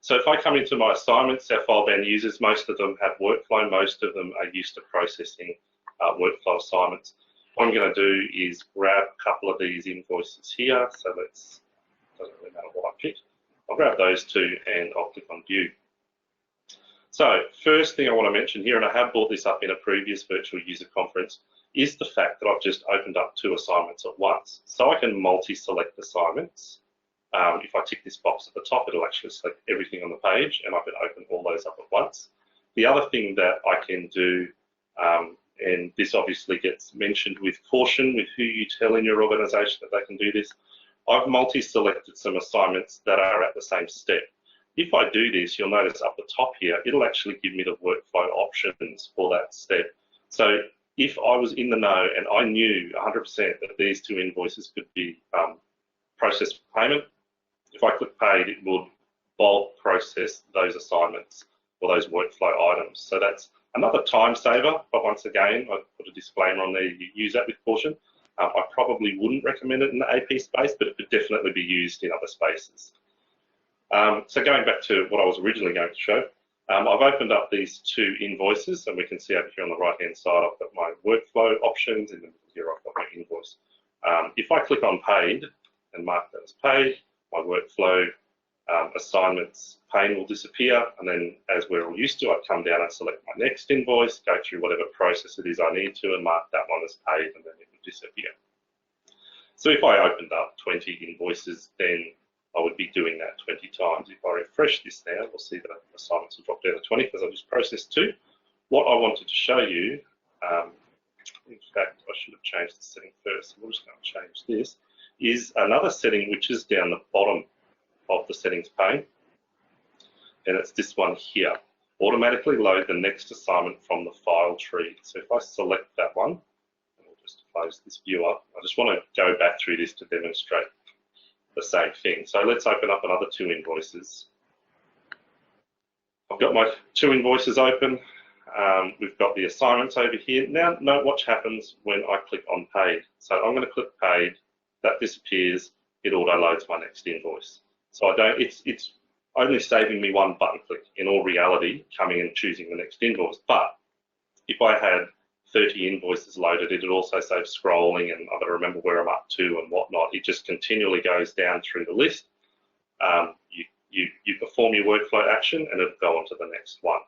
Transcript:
So if I come into my assignments, our FileBand users, most of them have workflow, most of them are used to processing workflow assignments. What I'm going to do is grab a couple of these invoices here. So doesn't really matter what I pick. I'll grab those two and I'll click on View. So first thing I want to mention here, and I have brought this up in a previous virtual user conference, is the fact that I've just opened up 2 assignments at once. So I can multi-select assignments. If I tick this box at the top, it'll actually select everything on the page and I can open all those up at once. The other thing that I can do, and this obviously gets mentioned with caution with who you tell in your organization that they can do this, I've multi-selected some assignments that are at the same step. If I do this, you'll notice up the top here, it'll actually give me the workflow options for that step. So if I was in the know and I knew 100% that these 2 invoices could be processed for payment, if I click Paid, it would bulk process those assignments or those workflow items. So that's another time saver, but once again, I put a disclaimer on there, you use that with caution. I probably wouldn't recommend it in the AP space, but it could definitely be used in other spaces. So going back to what I was originally going to show, I've opened up these 2 invoices, and we can see over here on the right-hand side, I've got my workflow options, and then here I've got my invoice. If I click on Paid and mark that as paid, my workflow assignments pane will disappear, and then as we're all used to, I come down and select my next invoice, go through whatever process it is I need to, and mark that one as paid, and then it will disappear. So if I opened up 20 invoices, then I would be doing that 20 times. If I refresh this now, we'll see that assignments will drop down to 20 because I just processed 2. What I wanted to show you, in fact, I should have changed the setting first. So we're just going to change this, is another setting which is down the bottom of the settings pane. And it's this one here. Automatically load the next assignment from the file tree. So if I select that one, and we'll just close this viewer, I just want to go back through this to demonstrate the same thing. So let's open up another 2 invoices. I've got my 2 invoices open. We've got the assignments over here. Now note what happens when I click on Paid. So I'm going to click Paid, that disappears, it auto loads my next invoice. So it's only saving me 1 button click in all reality, coming and choosing the next invoice. But if I had 30 invoices loaded, it would also save scrolling, and I've got to remember where I'm up to and whatnot. It just continually goes down through the list. You perform your workflow action and it'll go on to the next one.